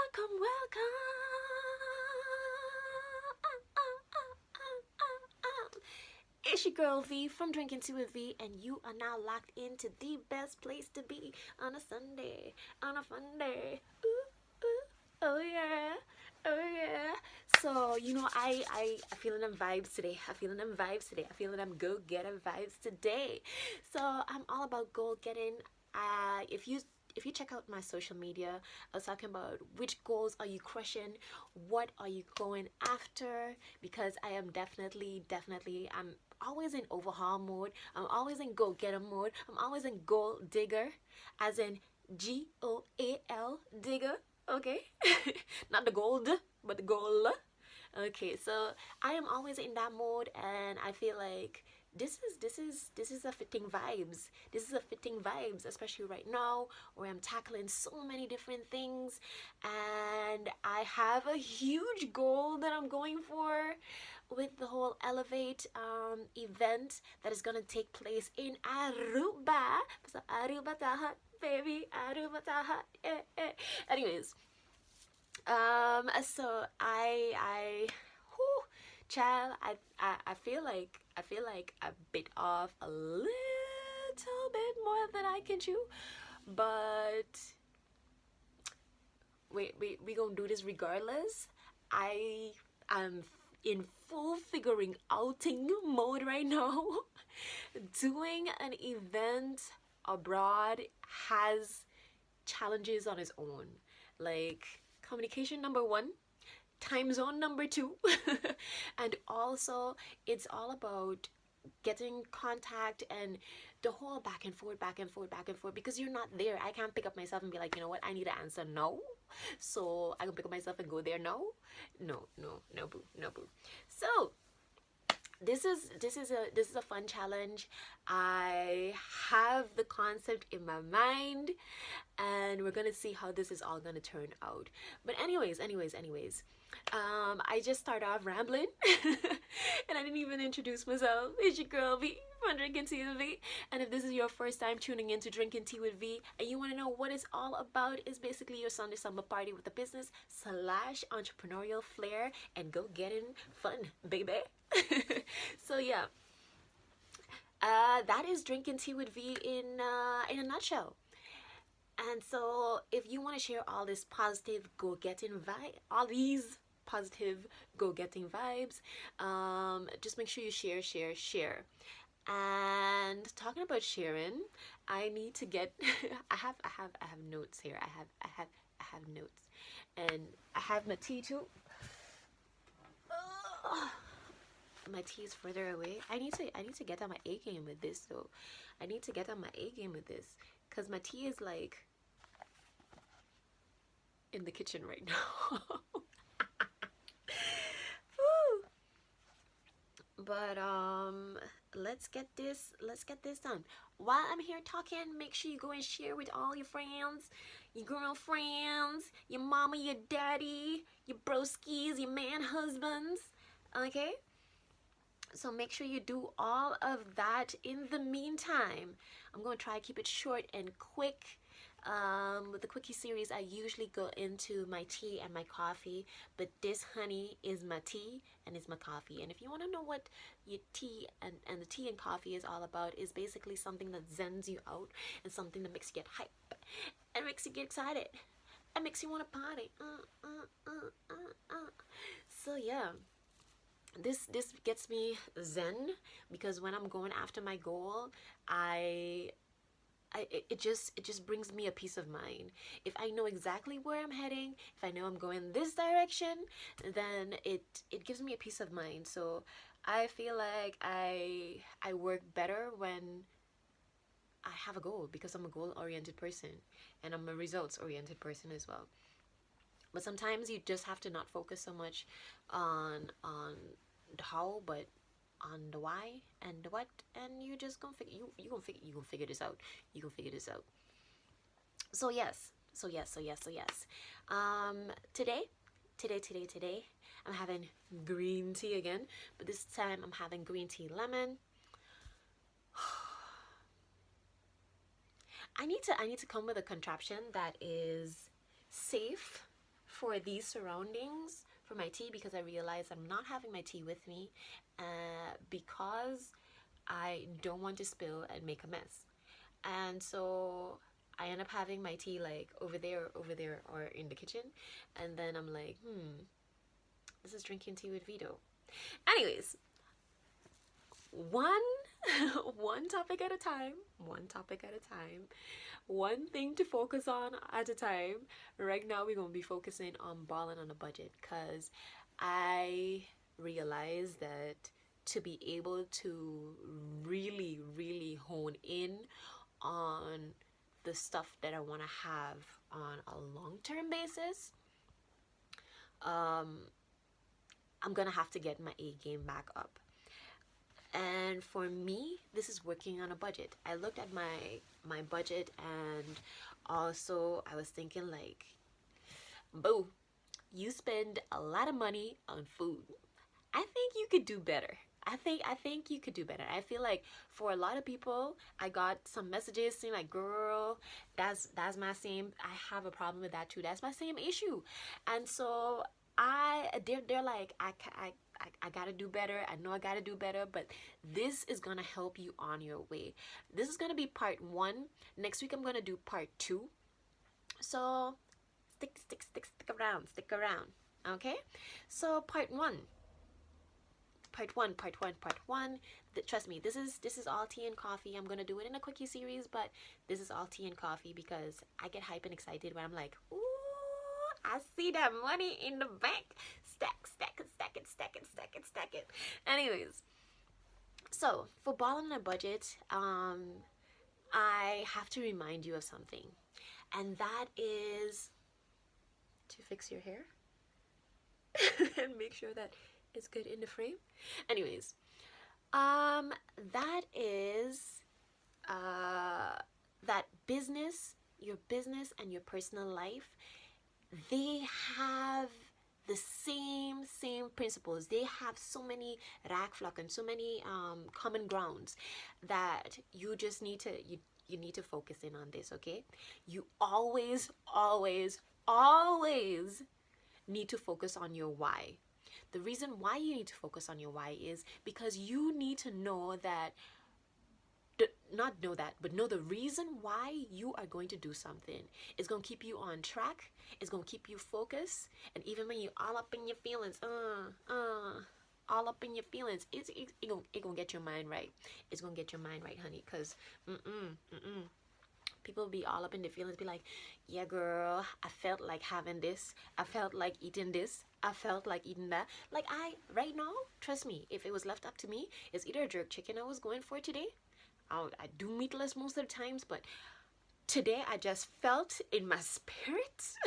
Welcome, welcome. It's your girl V from Drinking to a V, and you are now locked into the best place to be on a Sunday, on a fun day. Ooh, ooh, oh yeah, oh yeah. So I feeling them vibes today. I feeling them vibes today. I feeling them go-getter vibes today. So I'm all about goal getting. If you check out my social media, I was talking about which goals are you crushing, what are you going after, because I am definitely, I'm always in overhaul mode. I'm always in go-getter mode. I'm always in goal digger, as in GOAL digger. Okay, not the gold, but the goal. Okay, so I am always in that mode, and I feel like this is a fitting vibes. This is a fitting vibes, especially right now where I'm tackling so many different things, and I have a huge goal that I'm going for with the whole Elevate event that is gonna take place in Aruba. So Aruba tahat, baby, Aruba tahat. Anyways, so whew, child, I feel like I bit off a little bit more than I can chew, but we gonna do this regardless. I am in full figuring outing mode right now. Doing an event abroad has challenges on its own, like communication number one, time zone number two, and also it's all about getting contact and the whole back and forth, back and forth, back and forth, because you're not there. I can't pick up myself and be like, you know what, I need to answer no, so I can pick up myself and go there. No, no boo, no boo. So this is a fun challenge. I have the concept in my mind, and we're gonna see how this is all gonna turn out. But anyways, I just started off rambling and I didn't even introduce myself. It's your girl V from Drinking Tea with V, and if this is your first time tuning in to Drinking Tea with V and you want to know what it's all about, it's basically your Sunday summer party with a business slash entrepreneurial flair and go getting fun, baby. So yeah, that is Drinking Tea with V in a nutshell. And so if you want to share all this positive go-getting vibe, all these positive go-getting vibes, just make sure you share. And talking about sharing, I need to get I have notes here. I have notes. And I have my tea too. Ugh. My tea is further away. I need to get on my A game with this though. I need to get on my A game with this, because my tea is like in the kitchen right now. But let's get this done. While I'm here talking, make sure you go and share with all your friends, your girlfriends, your mama, your daddy, your broskies, your man husbands. Okay, so make sure you do all of that. In the meantime, I'm going to try to keep it short and quick. With the Quickie series, I usually go into my tea and my coffee, but this, honey, is my tea and it's my coffee. And if you want to know what your tea and the tea and coffee is all about, is basically something that zens you out and something that makes you get hype and makes you get excited and makes you want to party. So yeah, this gets me zen, because when I'm going after my goal, it just brings me a peace of mind. If I know exactly where I'm heading, if I know I'm going this direction, then it gives me a peace of mind. So I feel like I work better when I have a goal, because I'm a goal-oriented person and I'm a results-oriented person as well. But sometimes you just have to not focus so much on the how, but on the why and the what, and you just gonna figure you gonna figure this out. You gonna figure this out. So yes. Today I'm having green tea again, but this time I'm having green tea lemon. I need to come with a contraption that is safe for these surroundings for my tea, because I realized I'm not having my tea with me, because I don't want to spill and make a mess. And so I end up having my tea like over there, or in the kitchen. And then I'm like, this is drinking tea with Vito. Anyways, one one topic at a time, one thing to focus on at a time. Right now we're gonna be focusing on balling on a budget, because I realized that to be able to really hone in on the stuff that I want to have on a long-term basis, I'm gonna have to get my A game back up. And for me, this is working on a budget. I looked at my budget, and also I was thinking like, boo, you spend a lot of money on food. I think you could do better. I think you could do better. I feel like for a lot of people, I got some messages saying like, girl, that's my same, I have a problem with that too. That's my same issue. And so they're like, I gotta do better. I know I gotta do better, but this is gonna help you on your way. This is gonna be part 1. Next week I'm gonna do part 2. So stick around. Okay? So part one. Trust me, this is all tea and coffee. I'm gonna do it in a quickie series, but this is all tea and coffee because I get hype and excited when I'm like, ooh, I see that money in the bank. Stack it. Anyways, so for balling on a budget, I have to remind you of something, and that is to fix your hair and make sure that it's good in the frame. Anyways, that is that your business and your personal life, they have the same principles. They have so many raakvlakken and so many common grounds that you just need to you need to focus in on this. Okay, you always need to focus on your why. The reason why you need to focus on your why is because you need to know that, but know the reason why you are going to do something. It's going to keep you on track. It's going to keep you focused. And even when you all up in your feelings, all up in your feelings, it gonna get your mind right. It's gonna get your mind right, honey, because people be all up in their feelings, be like, yeah, girl, I felt like having this. I felt like eating this. I felt like eating that. Like right now, trust me, if it was left up to me, it's either a jerk chicken I was going for today. I do meatless most of the times, but today I just felt in my spirit,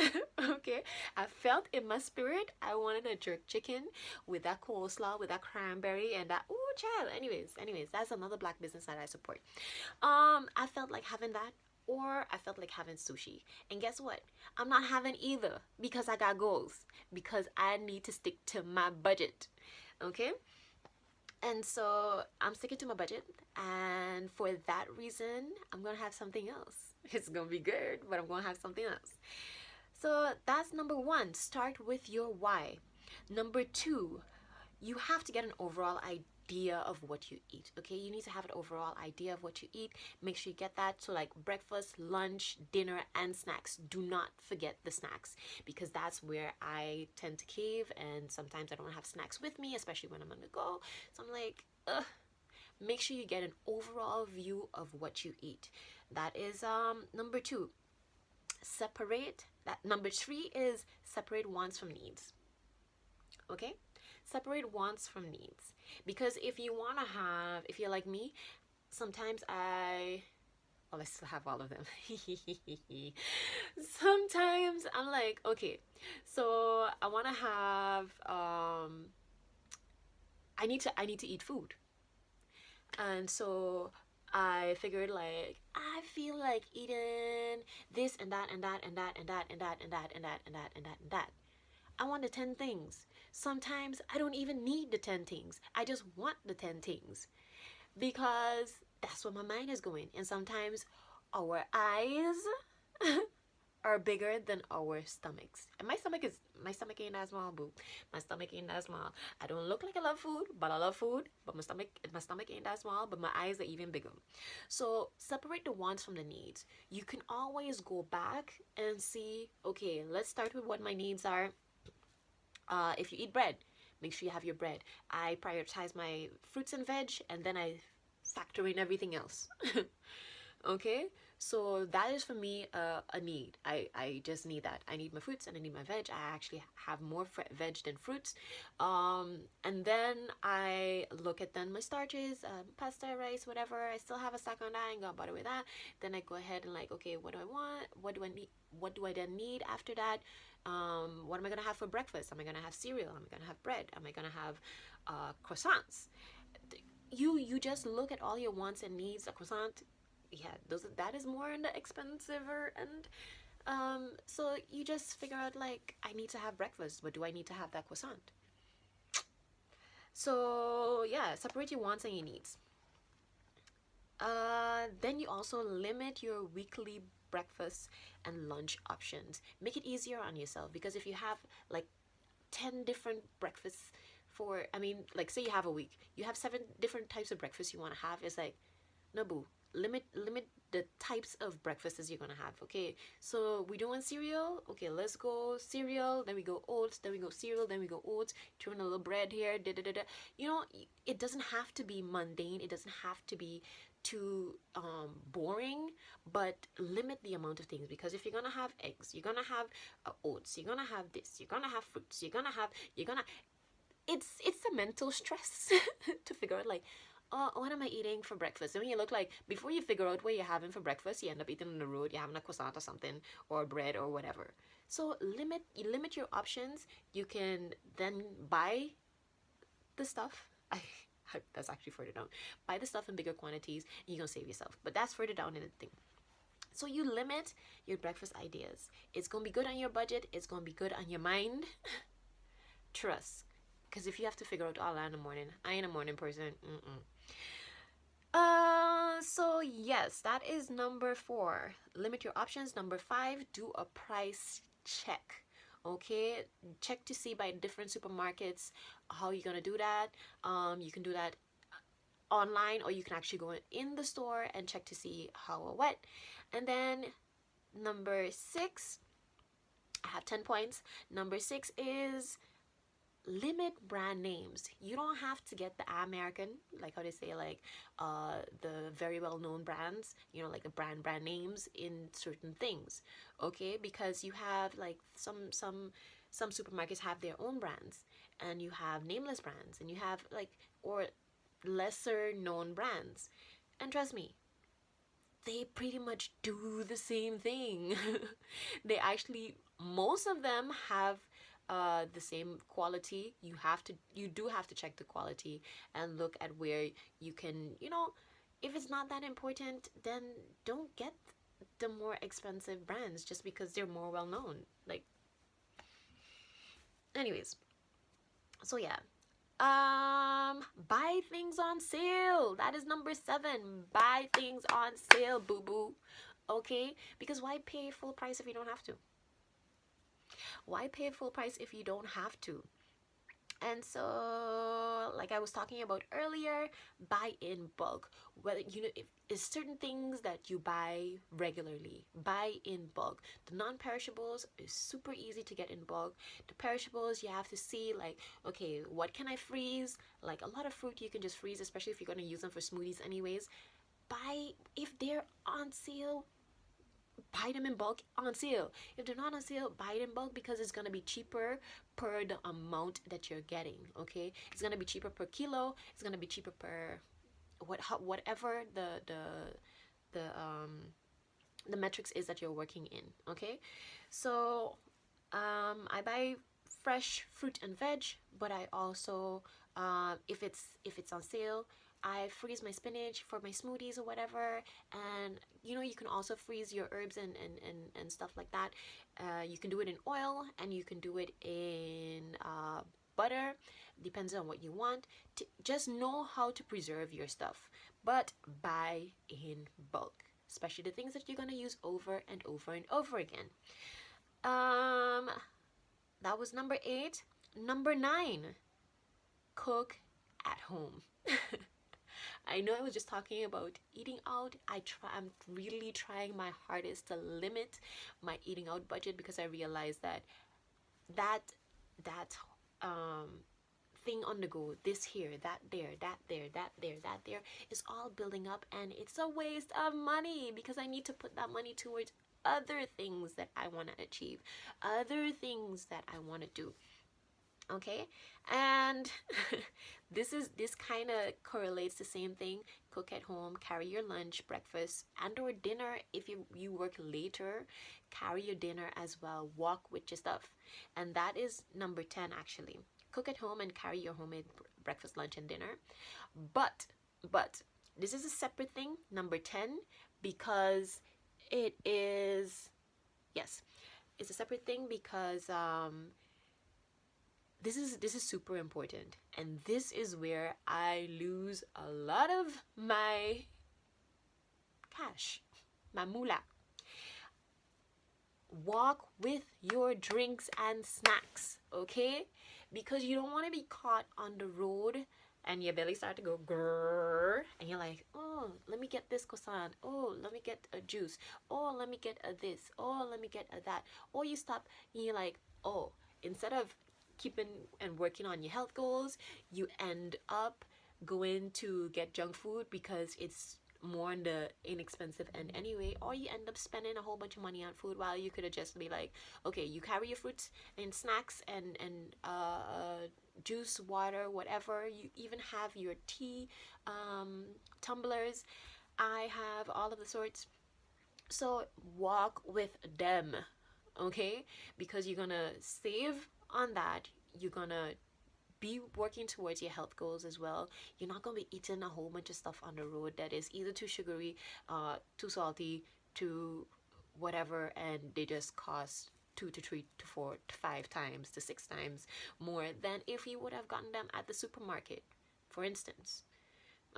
okay? I felt in my spirit I wanted a jerk chicken with that coleslaw, with that cranberry, and that, ooh, child. Anyways, that's another black business that I support. I felt like having that, or I felt like having sushi. And guess what? I'm not having either because I got goals, because I need to stick to my budget, okay? And so I'm sticking to my budget, and for that reason, I'm gonna have something else. It's gonna be good, but I'm gonna have something else. So that's number 1. Start with your why. Number 2, you have to get an overall idea of what you eat. Okay, you need to have an overall idea of what you eat. Make sure you get that. So like breakfast, lunch, dinner, and snacks. Do not forget the snacks, because that's where I tend to cave, and sometimes I don't have snacks with me, especially when I'm on the go. So I'm like, ugh. Make sure you get an overall view of what you eat. That is number 2. Number 3 is separate wants from needs. Okay, separate wants from needs, because if you're like me, sometimes I still have all of them. Sometimes I'm like, okay, so I want to have I need to eat food. And so I figured, like, I feel like eating this and that and that and that and that and that and that and that and that and that and that. I want the 10 things. Sometimes I don't even need the 10 things. I just want the 10 things, because that's where my mind is going. And sometimes our eyes are bigger than our stomachs. And my stomach ain't that small, boo. My stomach ain't that small. I don't look like I love food, but I love food. But my stomach ain't that small, but my eyes are even bigger. So separate the wants from the needs. You can always go back and see, okay, let's start with what my needs are. If you eat bread, make sure you have your bread. I prioritize my fruits and veg, and then I factor in everything else. Okay, so that is for me a need. I just need that. I need my fruits and I need my veg. I actually have more veg than fruits. And then I look at then my starches, pasta, rice, whatever. I still have a stack on that. I ain't gonna bother with that. Then I go ahead and like, okay, what do I want? What do I need? What do I then need after that? What am I gonna have for breakfast? Am I gonna have cereal? Am I gonna have bread? Am I gonna have croissants? You just look at all your wants and needs. A croissant, yeah, that is more on the expensiver end. So you just figure out like, I need to have breakfast, but do I need to have that croissant? So yeah, separate your wants and your needs. Then you also limit your weekly breakfast and lunch options. Make it easier on yourself, because if you have like 10 different breakfasts for, I mean, like say you have a week, you have 7 different types of breakfast you want to have. It's like, no, boo, limit the types of breakfasts you're gonna have. Okay, so we doing cereal, okay, let's go cereal, then we go oats, then we go cereal, then we go oats, throw in a little bread here, da da da da. You know, it doesn't have to be mundane, it doesn't have to be too boring, but limit the amount of things. Because if you're gonna have eggs, you're gonna have oats, you're gonna have this, you're gonna have fruits, you're gonna it's a mental stress to figure out like, what am I eating for breakfast? And when you look like, before you figure out what you're having for breakfast, you end up eating on the road, you're having a croissant or something, or bread or whatever. So you limit your options. You can then buy the stuff. That's actually further down. Buy the stuff in bigger quantities, and you're gonna save yourself. But that's further down in the thing. So you limit your breakfast ideas. It's gonna be good on your budget. It's gonna be good on your mind. Trust. Because if you have to figure out all that in the morning, I ain't a morning person. So yes, that is number 4. Limit your options. Number 5, do a price check. Okay, check to see by different supermarkets how you're gonna do that. You can do that online, or you can actually go in the store and check to see how or what. And then number 6, I have 10 points. Number 6 is limit brand names. You don't have to get the American, like how they say, like the very well known brands, you know, like the brand names in certain things. Okay, because you have like some supermarkets have their own brands, and you have nameless brands, and you have like, or lesser known brands. And trust me, they pretty much do the same thing. They actually, most of them have the same quality. You do have to check the quality and look at where you can, you know, if it's not that important, then don't get the more expensive brands just because they're more well known. Like, anyways, so yeah. Buy things on sale. That is number 7. Buy things on sale, boo boo. Okay, because why pay full price if you don't have to? Why pay full price if you don't have to? And so, like I was talking about earlier, buy in bulk. Whether you know, if it's certain things that you buy regularly, buy in bulk. The non-perishables is super easy to get in bulk. The perishables, you have to see like, okay, what can I freeze? Like a lot of fruit you can just freeze, especially if you're gonna use them for smoothies anyways. Buy, if they're on sale, buy them in bulk on sale. If they're not on sale, buy it in bulk, because it's going to be cheaper per the amount that you're getting. Okay, it's going to be cheaper per kilo, it's going to be cheaper per whatever the metrics is that you're working in. Okay, so I buy fresh fruit and veg, but I also if it's on sale, I freeze my spinach for my smoothies or whatever. And you know, you can also freeze your herbs and stuff like that. You can do it in oil, and you can do it in butter. Depends on what you want. Just know how to preserve your stuff, but buy in bulk. especially the things that you're going to use over and over and over again. That was number 8. Number 9, cook at home. I know I was just talking about eating out. I'm really trying my hardest to limit my eating out budget, because I realized that thing on the go, this here, that there, that there, that there, that there, is all building up, and it's a waste of money, because I need to put that money towards other things that I want to achieve, other things that I want to do. Okay, and this kind of correlates the same thing. Cook at home, carry your lunch, breakfast, and or dinner. If you work later, carry your dinner as well. Walk with your stuff. And that is number 10 actually. Cook at home and carry your homemade breakfast, lunch, and dinner. But this is a separate thing, number 10, because it is, yes, it's a separate thing because this is super important, and this is where I lose a lot of my cash, my moolah. Walk with your drinks and snacks, okay? Because you don't want to be caught on the road and your belly start to go grrr, and you're like, oh, let me get this croissant, oh, let me get a juice, oh, let me get a this, oh, let me get a that. Or you stop and you're like, oh, instead of keeping and working on your health goals, you end up going to get junk food because it's more on the inexpensive end anyway, or you end up spending a whole bunch of money on food, while you could have just be like, okay, you carry your fruits and snacks and juice, water, whatever. You even have your tea tumblers. I have all of the sorts. So walk with them, okay? Because you're gonna save on that. You're gonna be working towards your health goals as well. You're not gonna be eating a whole bunch of stuff on the road that is either too sugary, too salty, too whatever, and they just cost 2 to 3 to 4 to 5 times to 6 times more than if you would have gotten them at the supermarket, for instance.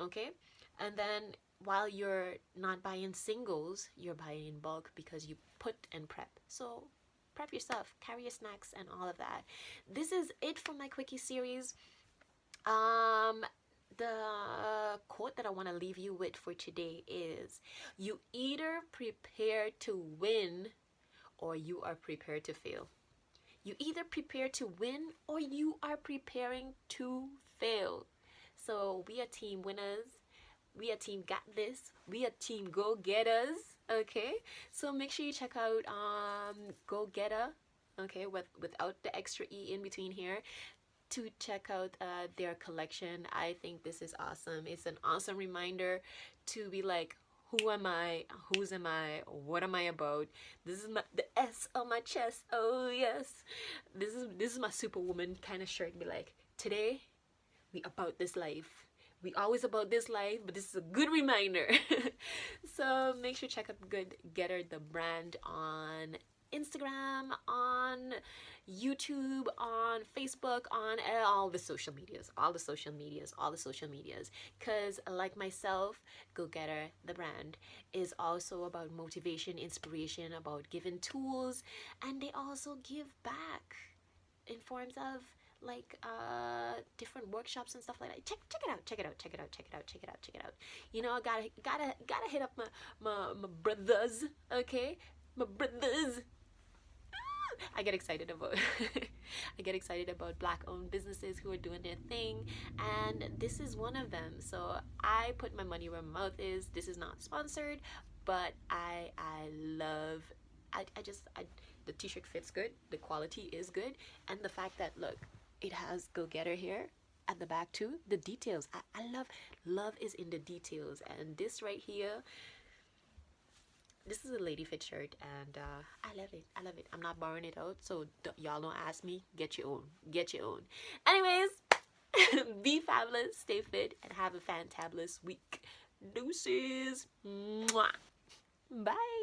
Okay? And then while you're not buying singles, you're buying in bulk because you put and prep. So prep your stuff, carry your snacks, and all of that. This is it for my Quickie series. The quote that I want to leave you with for today is, you either prepare to win or you are prepared to fail. You either prepare to win or you are preparing to fail. So we are team winners. We are team got this. We are team go-getters. Okay, so make sure you check out GoGettr, okay, without the extra E in between here, to check out their collection. I think this is awesome. It's an awesome reminder to be like, who am I? Whose am I? What am I about? This is the S on my chest. Oh yes, this is my Superwoman kind of shirt. Be like, today we about this life. We always about this life, but this is a good reminder. So make sure to check out GoGettr, the brand, on Instagram, on YouTube, on Facebook, on all the social medias, because like myself, GoGettr, the brand, is also about motivation, inspiration, about giving tools, and they also give back in forms of like different workshops and stuff like that. Check it out. You know, I gotta hit up my brothers, okay? My brothers. I get excited about Black-owned businesses who are doing their thing, and this is one of them. So I put my money where my mouth is. This is not sponsored, but I love. The t-shirt fits good. The quality is good, and the fact that, look, it has GoGettr here at the back too. The details, I love is in the details. And this right here, this is a lady fit shirt, and I love it. I'm not borrowing it out, so y'all don't ask me. Get your own. Anyways, be fabulous, stay fit, and have a fantabulous week. Deuces. Mwah. Bye.